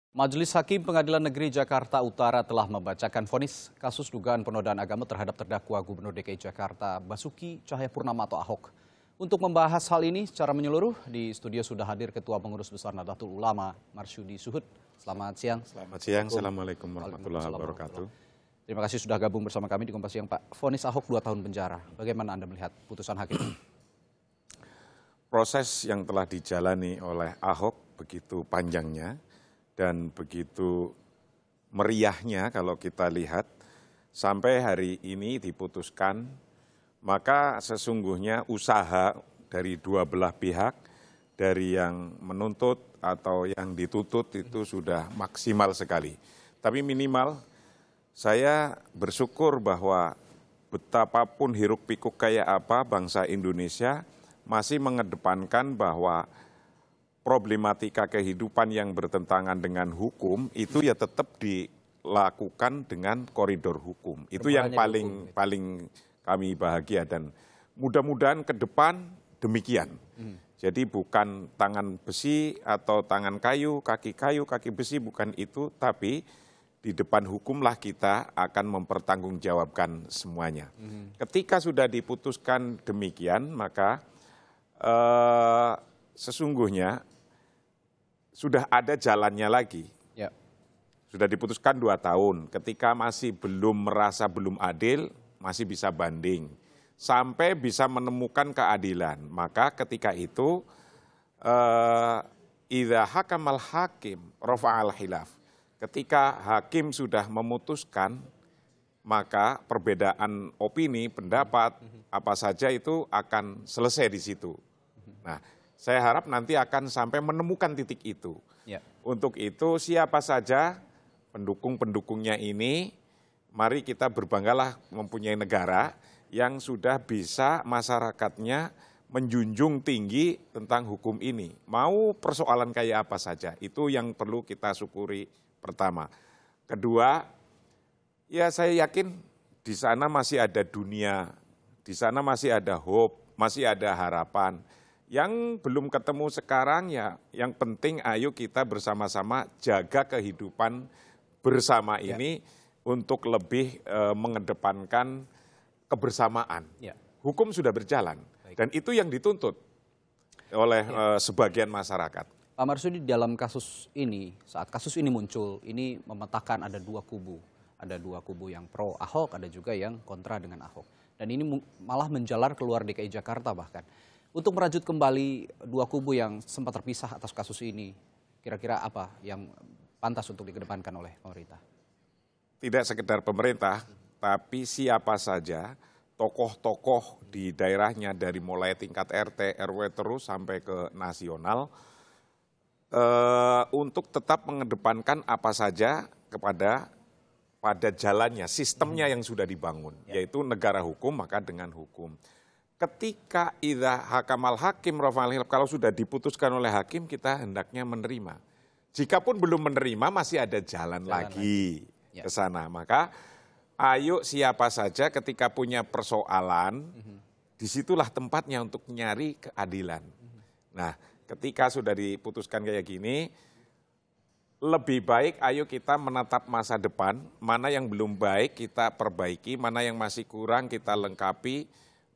Majelis Hakim Pengadilan Negeri Jakarta Utara telah membacakan vonis kasus dugaan penodaan agama terhadap terdakwa Gubernur DKI Jakarta Basuki Cahayapurnama atau Ahok. Untuk membahas hal ini secara menyeluruh, di studio sudah hadir Ketua Pengurus Besar Nahdlatul Ulama, Marsudi Suhud. Selamat siang. Selamat siang, Assalamualaikum warahmatullahi wabarakatuh. Terima kasih sudah gabung bersama kami di Kompas Siang, Pak. Vonis Ahok 2 tahun penjara. Bagaimana Anda melihat putusan hakim? Proses yang telah dijalani oleh Ahok begitu panjangnya dan begitu meriahnya kalau kita lihat sampai hari ini diputuskan, maka sesungguhnya usaha dari dua belah pihak, dari yang menuntut atau yang dituntut itu sudah maksimal sekali. Tapi minimal saya bersyukur bahwa betapapun hiruk pikuk kayak apa bangsa Indonesia masih mengedepankan bahwa problematika kehidupan yang bertentangan dengan hukum itu ya tetap dilakukan dengan koridor hukum. Itu yang paling kami bahagia dan mudah-mudahan ke depan demikian. Jadi bukan tangan besi atau tangan kayu, kaki besi, bukan itu, tapi di depan hukumlah kita akan mempertanggungjawabkan semuanya. Ketika sudah diputuskan demikian, maka sesungguhnya sudah ada jalannya lagi. Ya. Sudah diputuskan 2 tahun, ketika masih merasa belum adil, masih bisa banding. Sampai bisa menemukan keadilan. Maka ketika itu, idza hakamal hakim rafa'al khilaf. Ketika hakim sudah memutuskan, maka perbedaan opini, pendapat, apa saja itu akan selesai di situ. Nah, saya harap nanti akan sampai menemukan titik itu. Ya. Untuk itu siapa saja pendukung-pendukungnya ini, mari kita berbanggalah mempunyai negara yang sudah bisa masyarakatnya menjunjung tinggi tentang hukum ini. Mau persoalan kayak apa saja, itu yang perlu kita syukuri pertama. Kedua, ya saya yakin di sana masih ada dunia, di sana masih ada hope, masih ada harapan. Yang belum ketemu sekarang ya yang penting ayo kita bersama-sama jaga kehidupan bersama ini untuk lebih mengedepankan kebersamaan. Ya. Hukum sudah berjalan. Baik. Dan itu yang dituntut oleh sebagian masyarakat. Pak Marsudi, dalam kasus ini, saat kasus ini muncul, ini memetakan ada 2 kubu. Ada 2 kubu yang pro Ahok, ada juga yang kontra dengan Ahok. Dan ini malah menjalar keluar DKI Jakarta bahkan. Untuk merajut kembali 2 kubu yang sempat terpisah atas kasus ini, kira-kira apa yang pantas untuk dikedepankan oleh pemerintah? Tidak sekedar pemerintah, tapi siapa saja tokoh-tokoh di daerahnya dari mulai tingkat RT, RW terus sampai ke nasional, untuk tetap mengedepankan apa saja pada jalannya, sistemnya yang sudah dibangun, yaitu negara hukum maka dengan hukum. Ketika idza hakamal hakim rafa'al khilaf, kalau sudah diputuskan oleh hakim kita hendaknya menerima. Jikapun belum menerima masih ada jalan lagi ke sana. Maka ayo siapa saja ketika punya persoalan, disitulah tempatnya untuk nyari keadilan. Nah, ketika sudah diputuskan kayak gini, lebih baik ayo kita menatap masa depan, mana yang belum baik kita perbaiki, mana yang masih kurang kita lengkapi,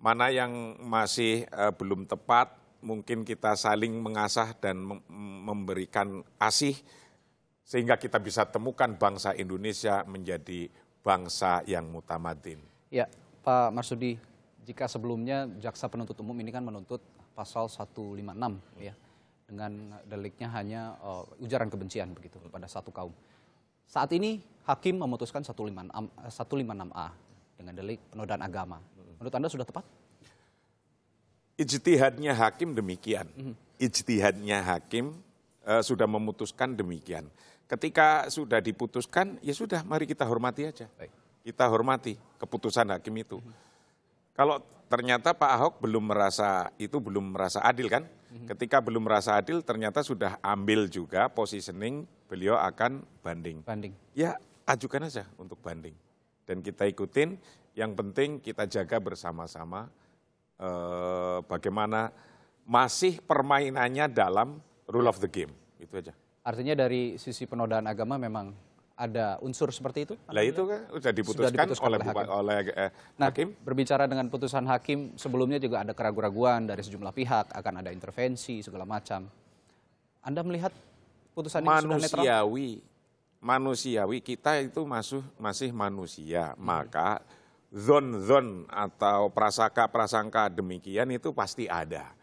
mana yang masih belum tepat, mungkin kita saling mengasah dan memberikan asih, sehingga kita bisa temukan bangsa Indonesia menjadi bangsa yang mutamadin. Ya, Pak Marsudi, jika sebelumnya jaksa penuntut umum ini kan menuntut pasal 156 ya, dengan deliknya hanya ujaran kebencian begitu kepada satu kaum. Saat ini hakim memutuskan 156A dengan delik penodaan agama. Menurut Anda sudah tepat? Ijtihadnya hakim demikian. Ijtihadnya hakim sudah memutuskan demikian. Ketika sudah diputuskan, ya sudah mari kita hormati aja. Baik. Kita hormati keputusan hakim itu. Kalau ternyata Pak Ahok belum merasa adil kan? Ketika belum merasa adil ternyata sudah ambil juga positioning beliau akan banding. Ya ajukan aja untuk banding. Dan kita ikutin, yang penting kita jaga bersama-sama bagaimana masih permainannya dalam rule of the game. Itu aja. Artinya dari sisi penodaan agama memang ada unsur seperti itu? Lah itu kan sudah diputuskan oleh Nah, hakim. berbicara dengan putusan hakim, sebelumnya juga ada keraguan-keraguan dari sejumlah pihak, akan ada intervensi segala macam. Anda melihat putusan ini sudah netral? Manusiawi, kita itu masih manusia, maka zon atau prasangka demikian itu pasti ada.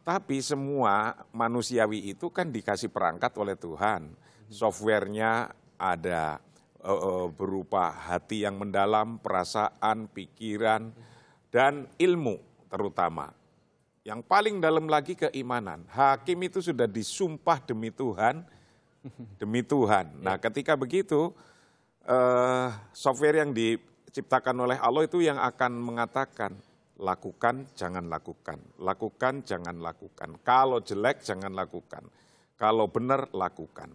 Tapi semua manusiawi itu kan dikasih perangkat oleh Tuhan. Softwarenya ada berupa hati yang mendalam, perasaan, pikiran, dan ilmu terutama. Yang paling dalam lagi keimanan. Hakim itu sudah disumpah demi Tuhan. Nah, ketika begitu, software yang diciptakan oleh Allah itu yang akan mengatakan, lakukan, jangan lakukan. Lakukan, jangan lakukan. Kalau jelek, jangan lakukan. Kalau benar, lakukan.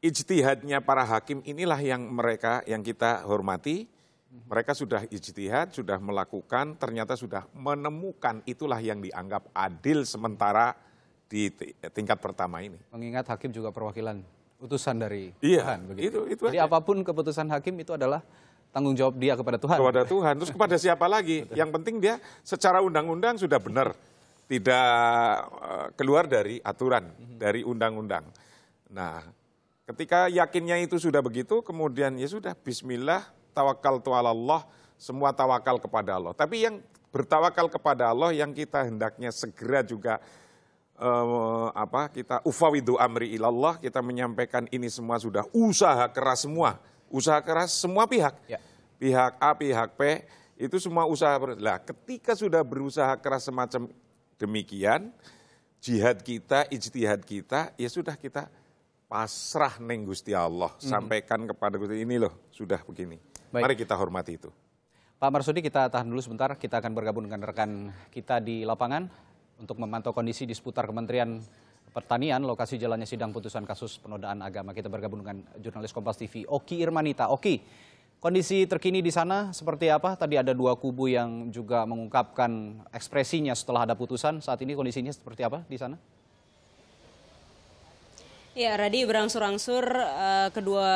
Ijtihadnya para hakim inilah yang kita hormati. Mereka sudah ijtihad, sudah melakukan, ternyata sudah menemukan, itulah yang dianggap adil sementara di tingkat pertama ini. Mengingat hakim juga perwakilan utusan dari Tuhan. Begitu. Itu Jadi aja. apapun keputusan hakim itu adalah tanggung jawab dia kepada Tuhan. Kepada Tuhan, terus kepada siapa lagi? Yang penting dia secara undang-undang sudah benar. Tidak keluar dari aturan, dari undang-undang. Nah, ketika yakinnya itu sudah begitu, kemudian ya sudah, bismillah, tawakkaltu 'alallah, semua tawakal kepada Allah. Tapi yang bertawakal kepada Allah yang kita hendaknya segera juga kita ufawidu amri ilallah, kita menyampaikan ini semua sudah usaha keras semua. Usaha keras semua pihak. Ya. Pihak A, pihak P, itu semua usaha. Lah, ketika sudah berusaha keras semacam demikian, jihad kita, ijtihad kita, ya sudah kita pasrah neng Gusti Allah. Sampaikan kepada Gusti, ini loh, sudah begini. Baik. Mari kita hormati itu. Pak Marsudi, kita tahan dulu sebentar. Kita akan bergabung dengan rekan kita di lapangan untuk memantau kondisi di seputar Kementerian Pertanian, lokasi jalannya sidang putusan kasus penodaan agama. Kita bergabung dengan jurnalis Kompas TV, Oki Irmanita. Oki, kondisi terkini di sana seperti apa? Tadi ada dua kubu yang juga mengungkapkan ekspresinya setelah ada putusan. Saat ini kondisinya seperti apa di sana? Ya, Radi, berangsur-angsur kedua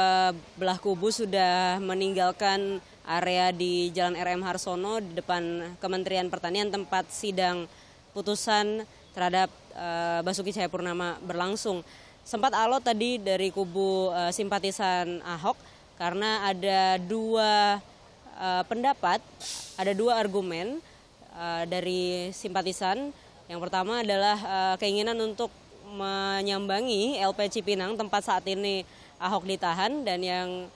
belah kubu sudah meninggalkan area di Jalan RM Harsono di depan Kementerian Pertanian tempat sidang putusan terhadap Basuki Cahayapurnama berlangsung. Sempat alot tadi dari kubu simpatisan Ahok karena ada dua pendapat, ada dua argumen dari simpatisan. Yang pertama adalah keinginan untuk menyambangi LP Cipinang tempat saat ini Ahok ditahan, dan yang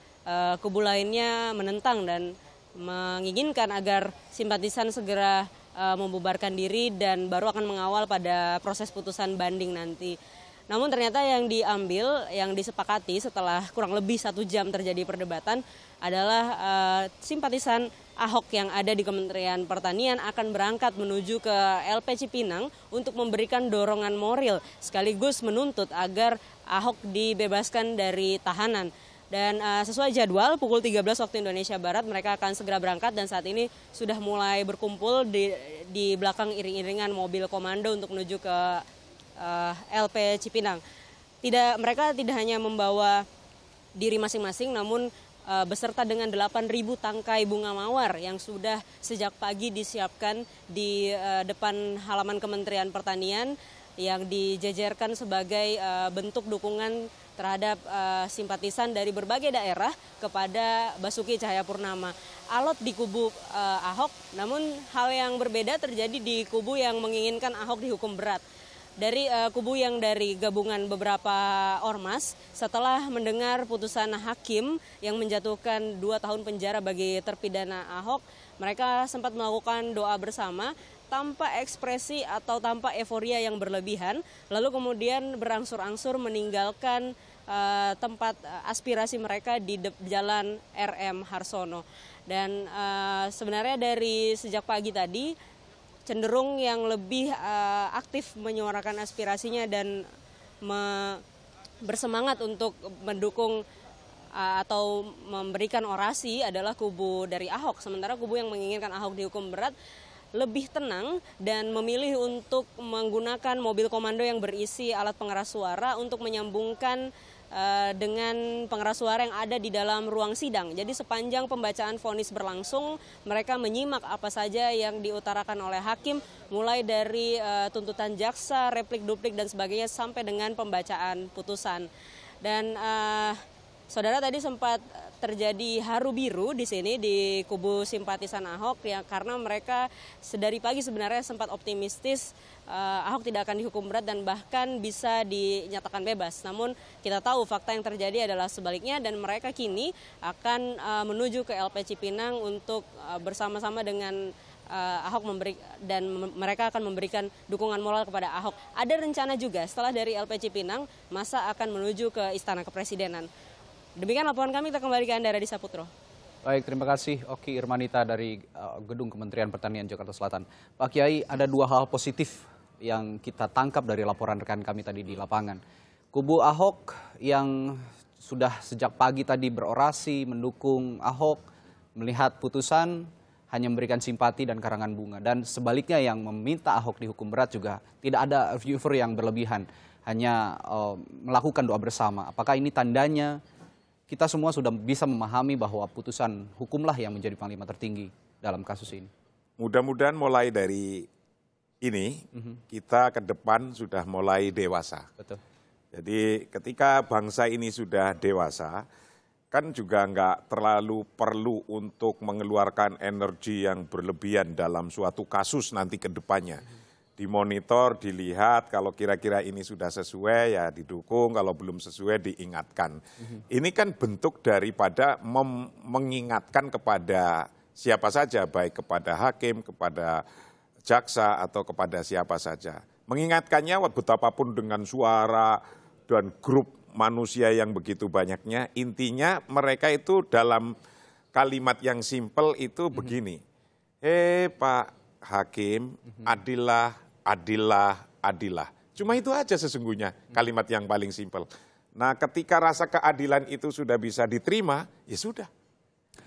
kubu lainnya menentang dan menginginkan agar simpatisan segera membubarkan diri dan baru akan mengawal pada proses putusan banding nanti. Namun ternyata yang diambil, yang disepakati setelah kurang lebih 1 jam terjadi perdebatan adalah simpatisan Ahok yang ada di Kementerian Pertanian akan berangkat menuju ke LP Cipinang untuk memberikan dorongan moral sekaligus menuntut agar Ahok dibebaskan dari tahanan. Dan sesuai jadwal pukul 13 waktu Indonesia Barat mereka akan segera berangkat, dan saat ini sudah mulai berkumpul di belakang iring-iringan mobil komando untuk menuju ke LP Cipinang. Mereka tidak hanya membawa diri masing-masing, namun beserta dengan 8.000 tangkai bunga mawar yang sudah sejak pagi disiapkan di depan halaman Kementerian Pertanian yang dijejerkan sebagai bentuk dukungan terhadap simpatisan dari berbagai daerah kepada Basuki Cahayapurnama. Alot di kubu Ahok, namun hal yang berbeda terjadi di kubu yang menginginkan Ahok dihukum berat. Dari kubu yang dari gabungan beberapa ormas, setelah mendengar putusan hakim yang menjatuhkan 2 tahun penjara bagi terpidana Ahok, mereka sempat melakukan doa bersama tanpa ekspresi atau tanpa euforia yang berlebihan, lalu kemudian berangsur-angsur meninggalkan tempat aspirasi mereka di Jalan RM Harsono. Dan sebenarnya dari sejak pagi tadi cenderung yang lebih aktif menyuarakan aspirasinya dan bersemangat untuk mendukung atau memberikan orasi adalah kubu dari Ahok. Sementara kubu yang menginginkan Ahok dihukum berat lebih tenang dan memilih untuk menggunakan mobil komando yang berisi alat pengeras suara untuk menyambungkan dengan pengeras suara yang ada di dalam ruang sidang. Jadi sepanjang pembacaan vonis berlangsung, mereka menyimak apa saja yang diutarakan oleh hakim, mulai dari tuntutan jaksa, replik, duplik, dan sebagainya, sampai dengan pembacaan putusan. Dan saudara, tadi sempat terjadi haru biru di sini di kubu simpatisan Ahok ya, karena mereka sedari pagi sebenarnya sempat optimistis Ahok tidak akan dihukum berat dan bahkan bisa dinyatakan bebas. Namun kita tahu fakta yang terjadi adalah sebaliknya, dan mereka kini akan menuju ke LP Cipinang untuk bersama-sama dengan Ahok dan mereka akan memberikan dukungan moral kepada Ahok. Ada rencana juga setelah dari LP Cipinang, masa akan menuju ke Istana Kepresidenan. Demikian laporan kami, kita kembali ke Anda, Radhi Saputro. Baik, terima kasih Oki Irmanita dari Gedung Kementerian Pertanian Jakarta Selatan. Pak Kiai, ada dua hal positif yang kita tangkap dari laporan rekan kami tadi di lapangan. Kubu Ahok yang sudah sejak pagi tadi berorasi mendukung Ahok, melihat putusan hanya memberikan simpati dan karangan bunga. Dan sebaliknya yang meminta Ahok dihukum berat juga tidak ada viewer yang berlebihan, hanya melakukan doa bersama. Apakah ini tandanya kita semua sudah bisa memahami bahwa putusan hukumlah yang menjadi panglima tertinggi dalam kasus ini? Mudah-mudahan mulai dari ini, kita ke depan sudah mulai dewasa. Betul. Jadi ketika bangsa ini sudah dewasa, kan juga nggak terlalu perlu untuk mengeluarkan energi yang berlebihan dalam suatu kasus nanti ke depannya. Dimonitor, dilihat, kalau kira-kira ini sudah sesuai ya didukung, kalau belum sesuai diingatkan. Ini kan bentuk daripada mengingatkan kepada siapa saja, baik kepada hakim, kepada jaksa, atau kepada siapa saja. Mengingatkannya betapapun dengan suara dan grup manusia yang begitu banyaknya, intinya mereka itu dalam kalimat yang simpel itu begini, Pak Hakim, adillah, adillah, adillah. Cuma itu aja sesungguhnya kalimat yang paling simpel. Nah, ketika rasa keadilan itu sudah bisa diterima, ya sudah.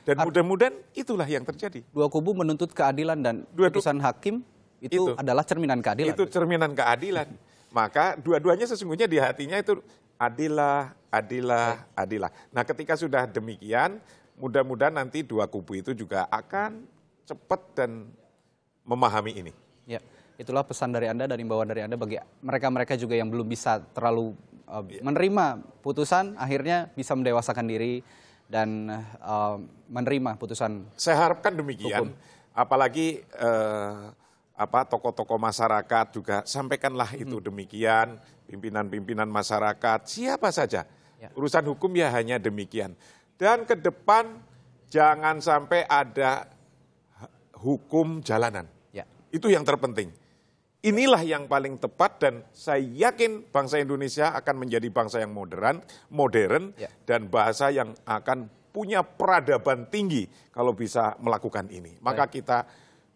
Dan mudah-mudahan itulah yang terjadi. Dua kubu menuntut keadilan dan putusan hakim itu adalah cerminan keadilan. Itu cerminan keadilan. Maka dua-duanya sesungguhnya di hatinya itu adillah, adillah, adillah. Nah, ketika sudah demikian, mudah-mudahan nanti dua kubu itu juga akan cepat dan memahami ini. Ya, itulah pesan dari Anda dan imbauan dari Anda bagi mereka-mereka juga yang belum bisa terlalu menerima putusan, akhirnya bisa mendewasakan diri dan menerima putusan. Saya harapkan demikian. Hukum. Apalagi tokoh-tokoh masyarakat juga sampaikanlah itu demikian, pimpinan-pimpinan masyarakat, siapa saja. Ya. Urusan hukum ya hanya demikian. Dan ke depan jangan sampai ada hukum jalanan. Ya. Itu yang terpenting. Inilah yang paling tepat dan saya yakin bangsa Indonesia akan menjadi bangsa yang modern ya, dan bahasa yang akan punya peradaban tinggi kalau bisa melakukan ini. Maka kita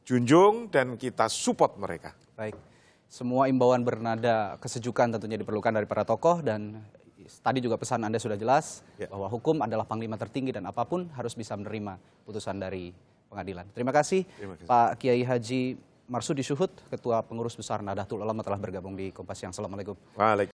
junjung dan kita support mereka. Baik, semua imbauan bernada kesejukan tentunya diperlukan dari para tokoh, dan tadi juga pesan Anda sudah jelas bahwa hukum adalah panglima tertinggi dan apapun harus bisa menerima putusan dari pengadilan. Terima kasih. Pak Kiai Haji Marsudi Syuhud, Ketua Pengurus Besar Nahdlatul Ulama telah bergabung di Kompas Siang. Assalamualaikum. Waalaikumsalam.